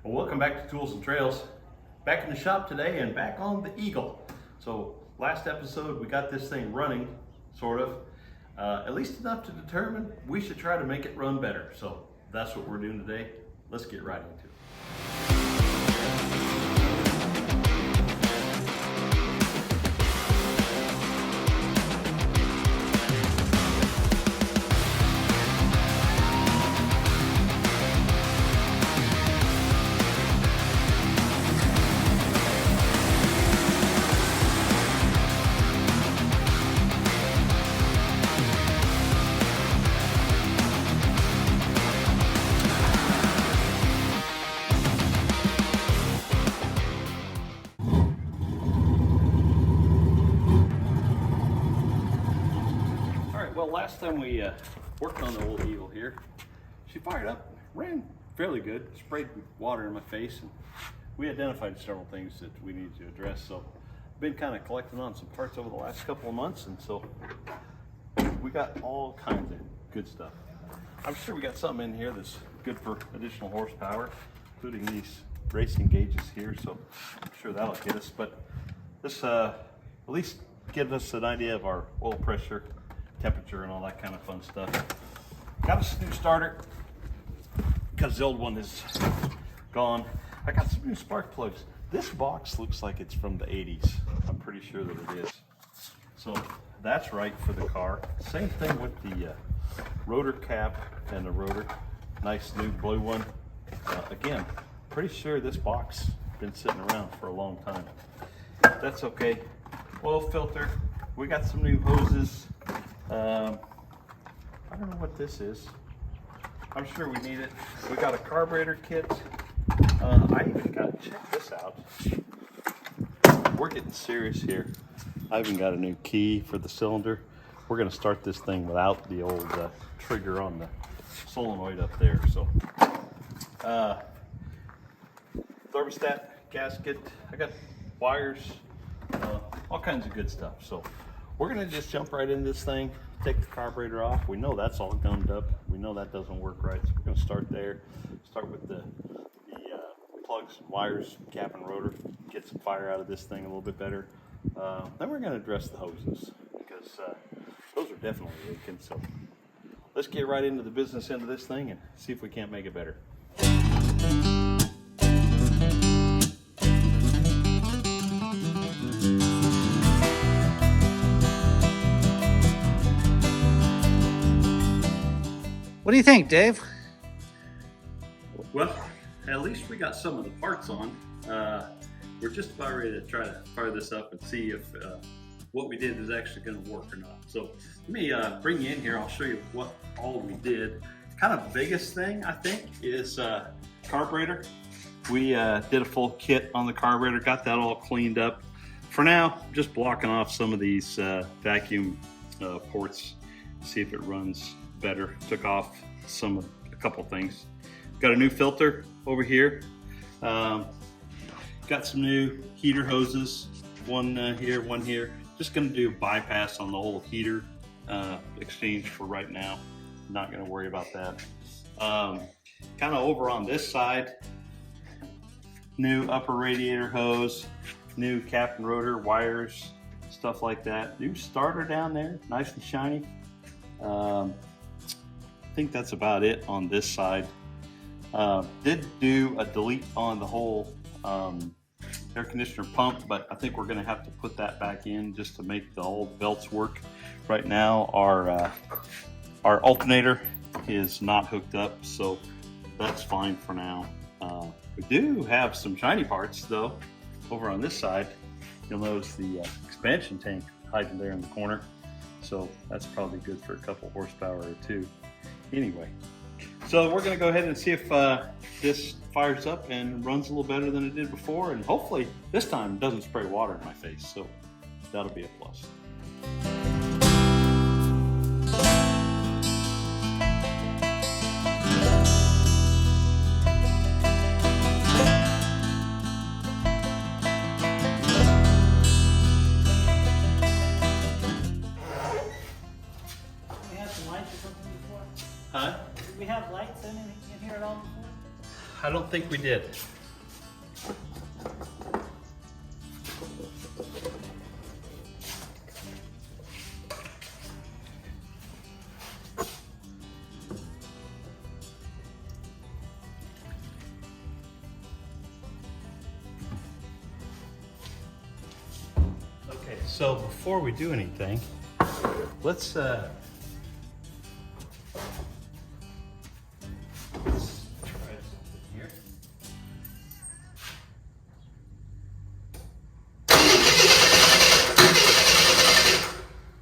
Well, welcome back to Tools and Trails. Back in the shop today and back on the Eagle. So last episode we got this thing running, sort of, at least enough to determine we should try to make it run better. So that's what we're doing today. Let's get right into it. Well, last time we worked on the old Eagle here, she fired up, ran fairly good, sprayed water in my face, and we identified several things that we needed to address. So I've been kind of collecting on some parts over the last couple of months, and so we got all kinds of good stuff. I'm sure we got something in here that's good for additional horsepower, including these racing gauges here, so I'm sure that'll get us. But this at least gives us an idea of our oil pressure, temperature, and all that kind of fun stuff. Got us a new starter because the old one is gone. I got some new spark plugs. This box looks like it's from the 80s. I'm pretty sure that it is. So that's right for the car. Same thing with the rotor cap and the rotor. Nice new blue one. Again, pretty sure this box has been sitting around for a long time. That's okay. Oil filter. We got some new hoses. I don't know what this is. I'm sure we need it. We got a carburetor kit. I even got, check this out. We're getting serious here. I even got a new key for the cylinder. We're gonna start this thing without the old trigger on the solenoid up there. So, thermostat, gasket. I got wires, all kinds of good stuff. So we're gonna just jump right into this thing, take the carburetor off. We know that's all gummed up. We know that doesn't work right, so we're gonna start there. Start with the plugs, wires, cap and rotor, get some fire out of this thing a little bit better. Then we're gonna address the hoses because those are definitely leaking. So let's get right into the business end of this thing and see if we can't make it better. What do you think, Dave? Well, at least we got some of the parts on. We're just about ready to try to fire this up and see if what we did is actually going to work or not. So let me bring you in here. I'll show you what all we did. Kind of biggest thing, I think, is carburetor. We did a full kit on the carburetor, got that all cleaned up. For now, just blocking off some of these vacuum ports, see if it runs better. Took off a couple things. Got a new filter over here. Got some new heater hoses. One here, one here. Just gonna do a bypass on the whole heater exchange for right now. Not gonna worry about that. Kind of over on this side, new upper radiator hose, new cap and rotor wires, stuff like that. New starter down there, nice and shiny. I think that's about it on this side. Did do a delete on the whole air conditioner pump, but I think we're gonna have to put that back in just to make the old belts work. Right now, our alternator is not hooked up, so that's fine for now. We do have some shiny parts though. Over on this side, you'll notice the expansion tank hiding there in the corner. So that's probably good for a couple horsepower or two. Anyway, so we're gonna go ahead and see if this fires up and runs a little better than it did before, and hopefully this time it doesn't spray water in my face, so that'll be a plus. We had some lights or something before? Huh? Did we have lights in here at all before? I don't think we did. Okay, so before we do anything, let's try something here.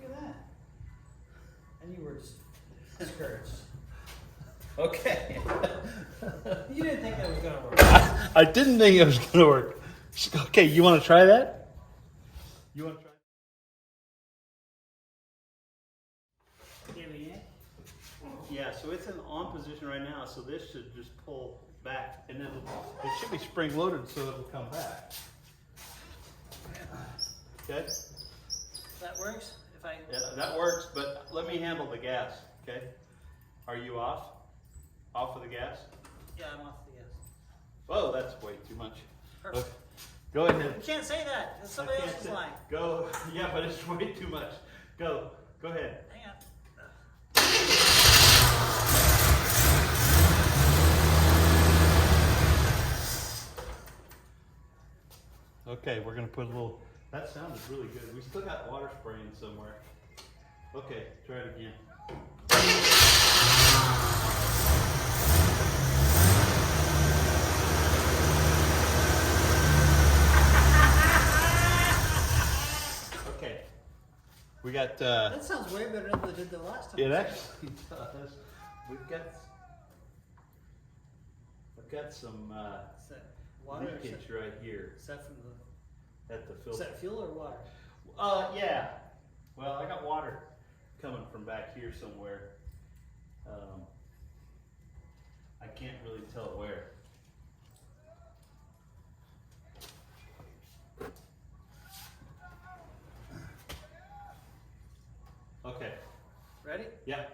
Look at that. And you were just discouraged. Okay. You didn't think that was gonna work. I didn't think it was gonna work. Okay, you want to try that? You want to try? Yeah, so it's in on position right now, so this should just pull back, and then it should be spring loaded so it'll come back. Okay? That works? If I Yeah, that works, but let me handle the gas, okay? Are you off? Off of the gas? Yeah, I'm off the gas. Oh, that's way too much. Perfect. Okay. Go ahead. You can't say that. It's somebody I can't else's say- line. Go. Yeah, but it's way too much. Go. Go ahead. Hang on. Okay, we're gonna put a little. That sounded really good. We still got water spraying somewhere. Okay, try it again. Okay, we got. That sounds way better than it did the last time. It actually does. We've got some Is that water or is leakage right here that from the, at the is filter. that fuel or water? Yeah. Well, I got water coming from back here somewhere. I can't really tell where. Okay. Ready? Yeah.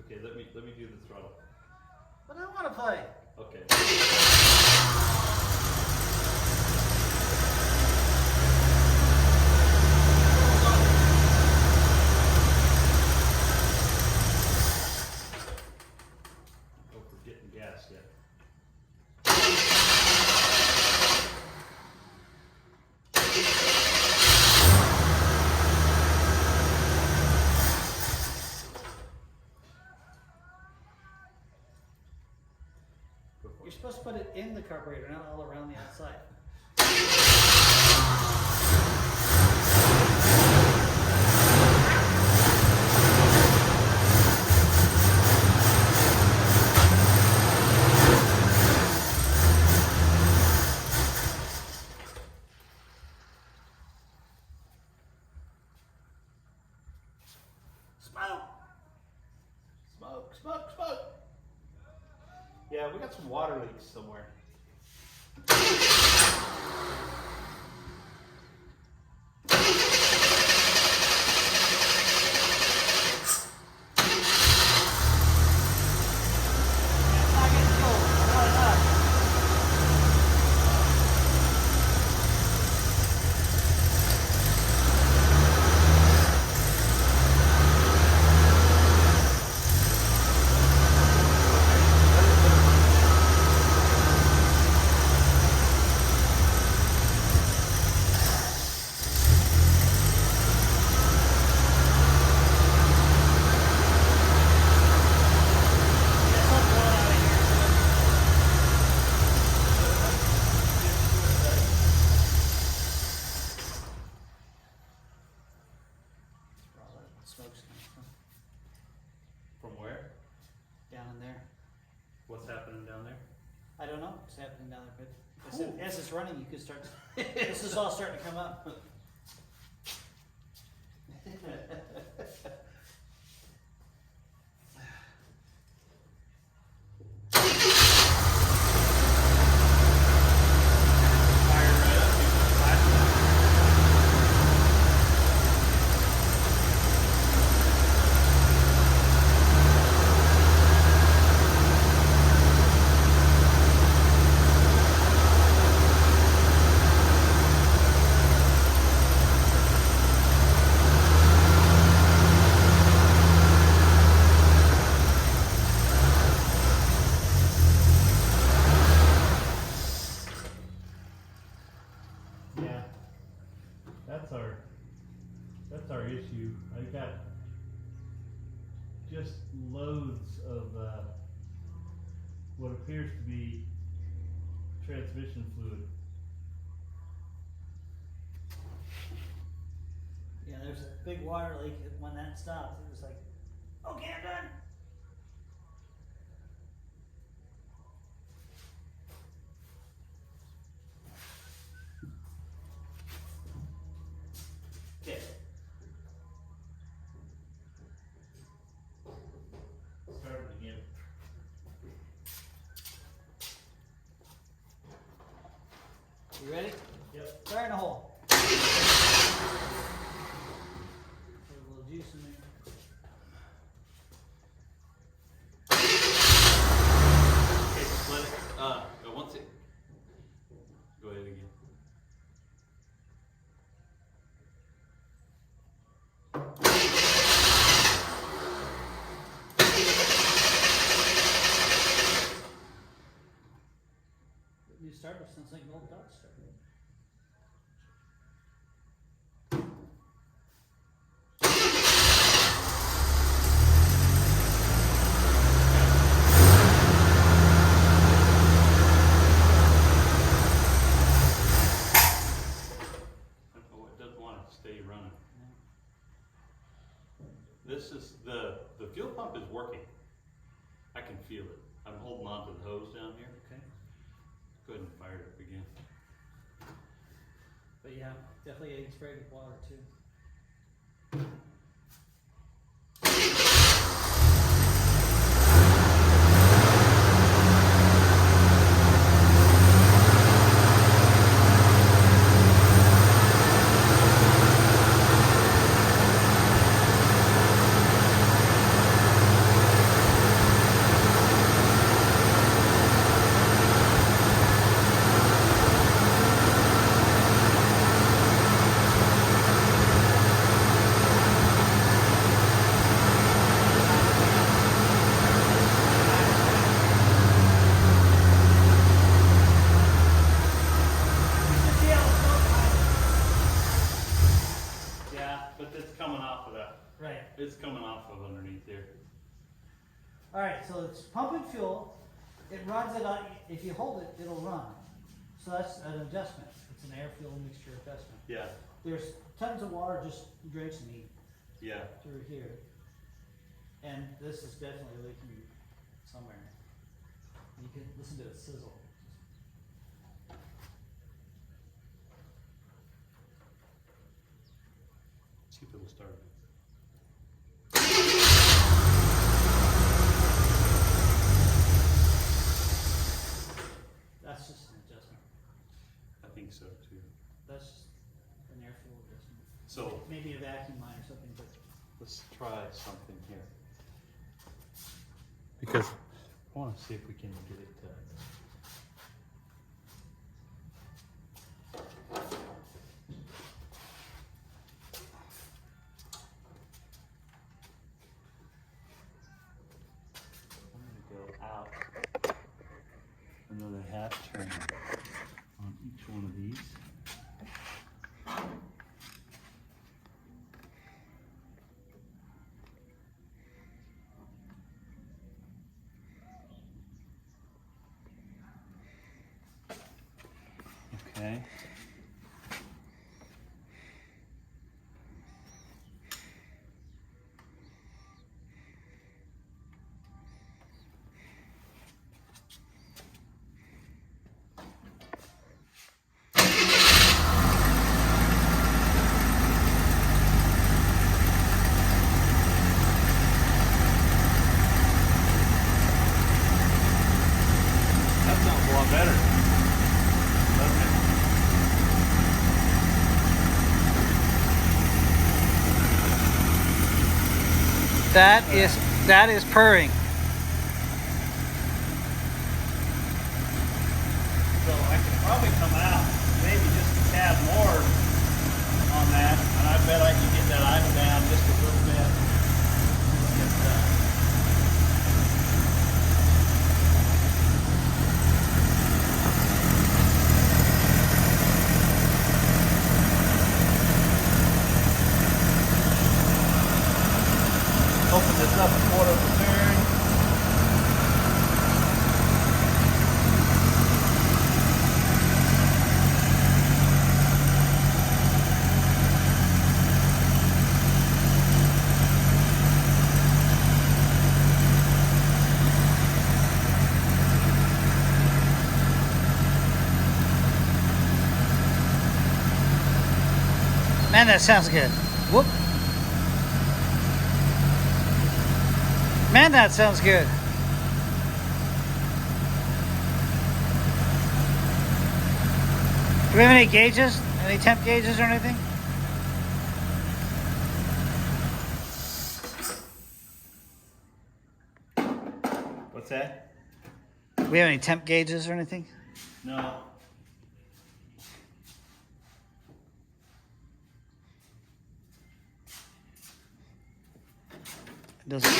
Okay, let me do the throttle. But I want to play. Okay. Hope we're getting gas yet. Go for You're it. supposed to put it in the carburetor, not all around the outside. Smoke! Smoke, smoke, smoke. Yeah, we got some water leaks somewhere. It's not getting cold. I want it up. It's all blowing out of here. That's where all that smoke's coming from. From where? Down in there. What's happening down there? I don't know what's happening down there, but as it's running, you can start. This is all starting to come up. Fired right up. Yeah, that's our issue. I've got just loads of what appears to be transmission fluid. Yeah, there's a big water leak. When that stopped, it was like, okay, I'm done. Okay. Start it again. You ready? Yep. Fire in the hole. Put a little juice in there. Okay, just let it, once it, go ahead again. The new starter sounds like an old Dodge starter. Oh, it doesn't want to stay running. This is, the fuel pump is working. I can feel it. I'm holding on to the hose down here. Okay. Go ahead and fire it up again. But yeah, definitely getting sprayed with water too. Right. It's coming off of underneath here. Alright, so it's pumping fuel, it runs it on, if you hold it, it'll run. So that's an adjustment, it's an air-fuel mixture adjustment. Yeah, There's tons of water just drenching me yeah. through here. And this is definitely leaking somewhere. You can listen to it sizzle. See if it'll start. That's just an adjustment. I think so too. That's just an air-fuel adjustment. So Maybe a vacuum line or something, but let's try something here. Because I want to see if we can get it to. I'm going to go out another half turn on each one of these. Okay. That sounds a lot better. Doesn't it? that is purring. So I could probably come out maybe just a tad more on that, and I bet I can get that idle down just a little bit. Man, that sounds good. Whoop. Man, that sounds good. Do we have any gauges? Any temp gauges or anything? What's that? Do we have any temp gauges or anything? No. It doesn't.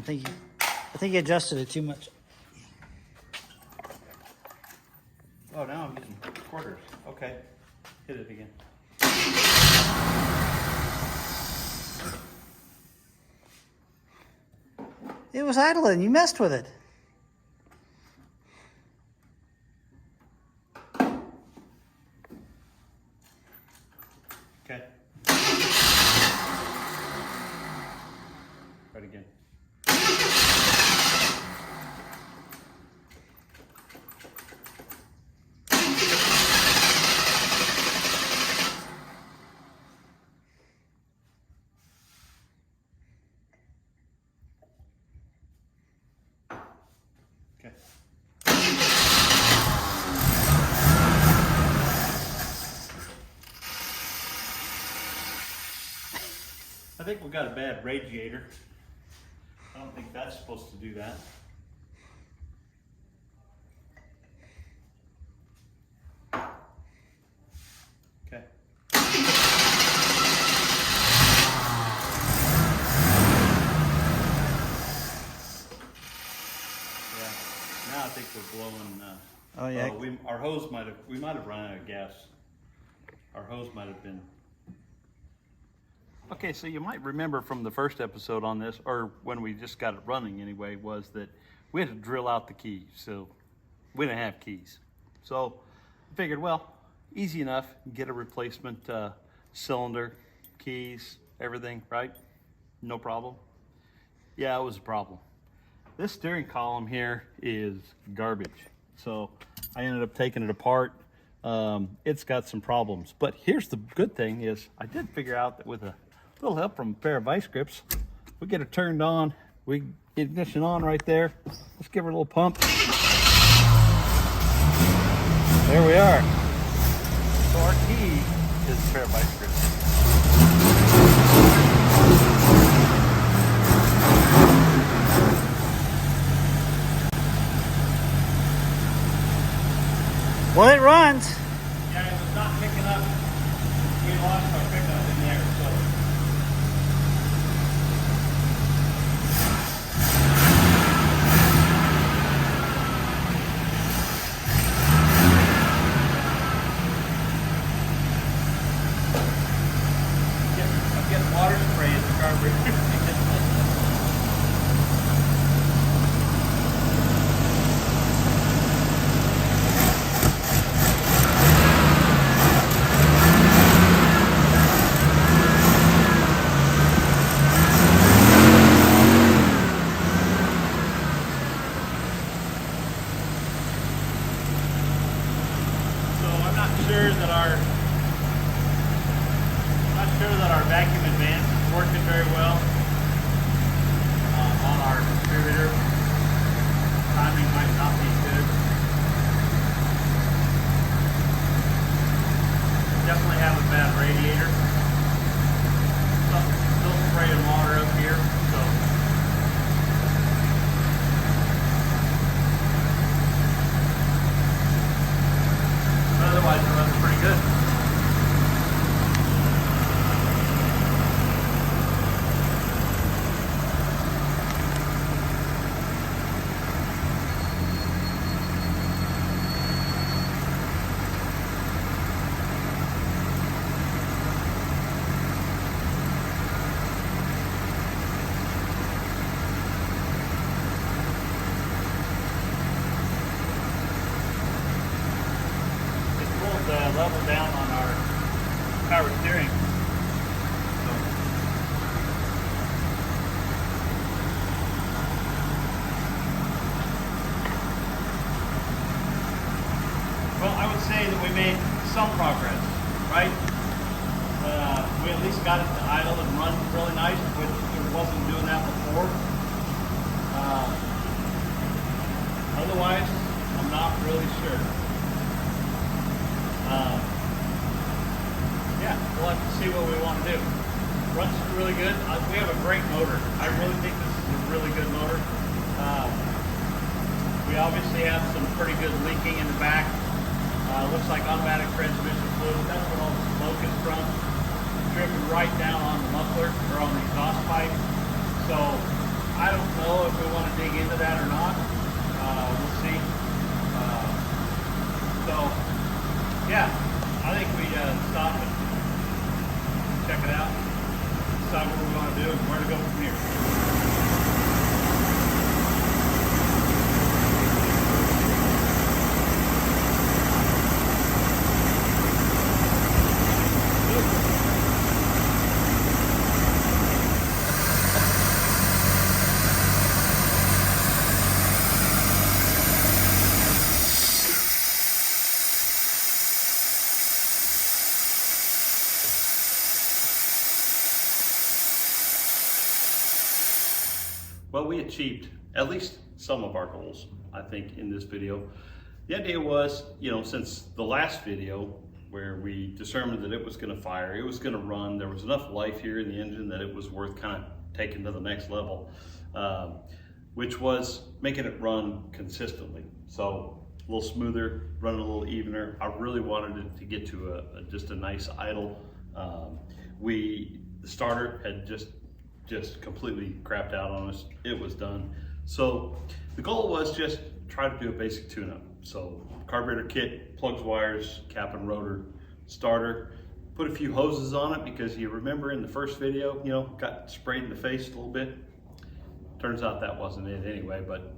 I think you adjusted it too much. Oh, now I'm getting quarters. Okay. Hit it again. It was idling. You messed with it. Okay. Try it again. Okay. I think we got a bad radiator. I don't think that's supposed to do that. Okay. Yeah. Now I think we're blowing. Oh yeah. Our hose we might have run out of gas. Our hose might have been. Okay, so you might remember from the first episode on this, or when we just got it running anyway, was that we had to drill out the keys. So we didn't have keys. So I figured, well, easy enough, get a replacement cylinder, keys, everything, right? No problem. Yeah, it was a problem. This steering column here is garbage. So I ended up taking it apart. It's got some problems. But here's the good thing is I did figure out that with a little help from a pair of vice grips, we get her turned on. We get ignition on right there. Let's give her a little pump. There we are. So our key is a pair of vice grips. Well, it runs. Yeah, it was not picking up. We lost our pickup in there, so. I'm getting water spray in the carburetor. Our vacuum advance is working very well on our distributor. Timing might not be good. Definitely have a bad radiator. Still spraying water up here, so. But otherwise it runs pretty good. say that we made some progress, right? We at least got it to idle and run really nice, which it wasn't doing that before. Otherwise, I'm not really sure. Yeah, we'll have to see what we want to do. Runs really good. We have a great motor. I really think this is a really good motor. We obviously have some pretty good leaking in the back. Looks like automatic transmission fluid. That's what all the smoke is from. Dripping right down on the muffler or on the exhaust pipe. So I don't know if we want to dig into that or not. We'll see. So yeah, I think we stop and check it out. Decide what we want to do and where to go from here. Well, we achieved at least some of our goals, I think, in this video. The idea was, since the last video where we determined that it was going to fire, it was going to run, there was enough life here in the engine that it was worth kind of taking to the next level, which was making it run consistently. So a little smoother, running a little evener. I really wanted it to get to just a nice idle. The starter had just completely crapped out on us. It was done. So the goal was just try to do a basic tune-up. So carburetor kit, plugs, wires, cap and rotor, starter, put a few hoses on it because you remember in the first video, got sprayed in the face a little bit. Turns out that wasn't it anyway, but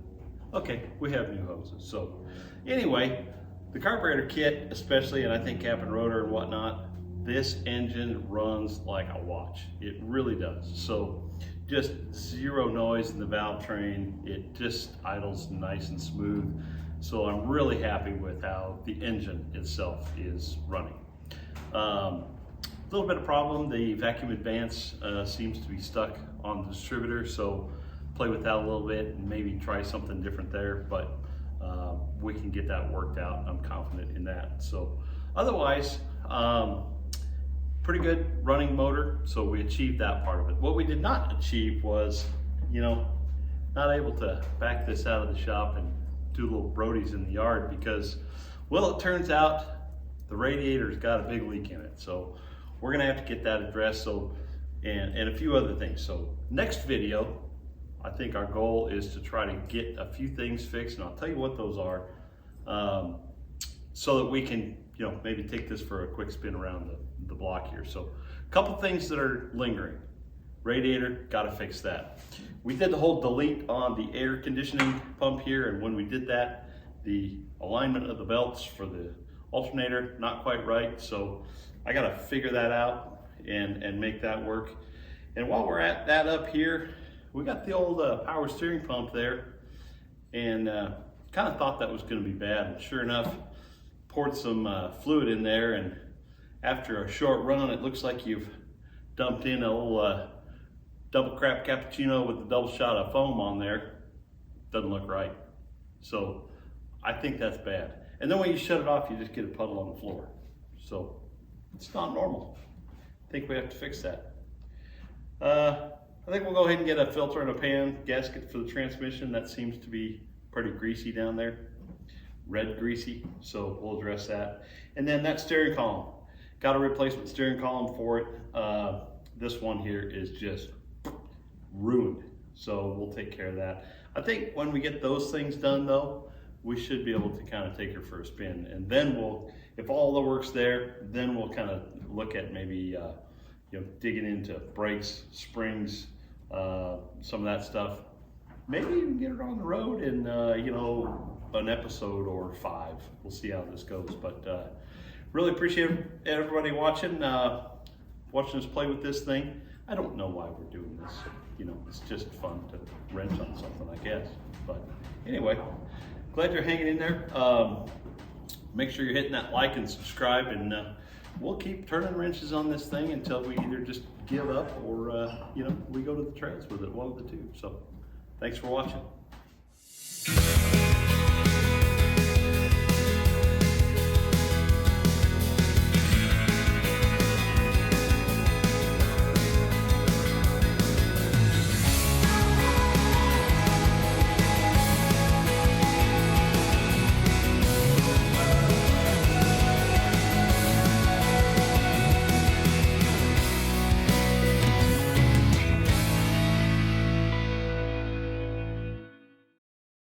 okay, we have new hoses. So anyway, the carburetor kit especially, and I think cap and rotor and whatnot, this engine runs like a watch. It really does. So just zero noise in the valve train. It just idles nice and smooth. So I'm really happy with how the engine itself is running. A little bit of problem, the vacuum advance seems to be stuck on the distributor. So play with that a little bit and maybe try something different there, but we can get that worked out. I'm confident in that. So otherwise, pretty good running motor, so we achieved that part of it. What we did not achieve was, not able to back this out of the shop and do little brodies in the yard because, well, it turns out the radiator's got a big leak in it. So we're gonna have to get that addressed. So, and a few other things. So next video, I think our goal is to try to get a few things fixed, and I'll tell you what those are, so that we can, maybe take this for a quick spin around the block here. So a couple things that are lingering. Radiator, gotta fix that. We did the whole delete on the air conditioning pump here, and when we did that, the alignment of the belts for the alternator, not quite right. So I gotta figure that out and make that work. And while we're at that up here, we got the old power steering pump there, and kind of thought that was gonna be bad. And sure enough, poured some fluid in there, and after a short run, it looks like you've dumped in a little double crap cappuccino with a double shot of foam on there. Doesn't look right. So I think that's bad. And then when you shut it off, you just get a puddle on the floor. So it's not normal. I think we have to fix that. I think we'll go ahead and get a filter and a pan gasket for the transmission. That seems to be pretty greasy down there. Red greasy, so we'll address that. And then that steering column. Got a replacement steering column for it. This one here is just ruined, so we'll take care of that. I think when we get those things done though, we should be able to kind of take her for a spin, and then we'll, if all the work's there, then we'll kind of look at maybe digging into brakes, springs, some of that stuff. Maybe even get her on the road in an episode or 5. We'll see how this goes, but really appreciate everybody watching us play with this thing. I don't know why we're doing this. It's just fun to wrench on something, I guess. But anyway, glad you're hanging in there. make sure you're hitting that like and subscribe, and we'll keep turning wrenches on this thing until we either just give up or you know, we go to the trails with it, one of the two. So thanks for watching.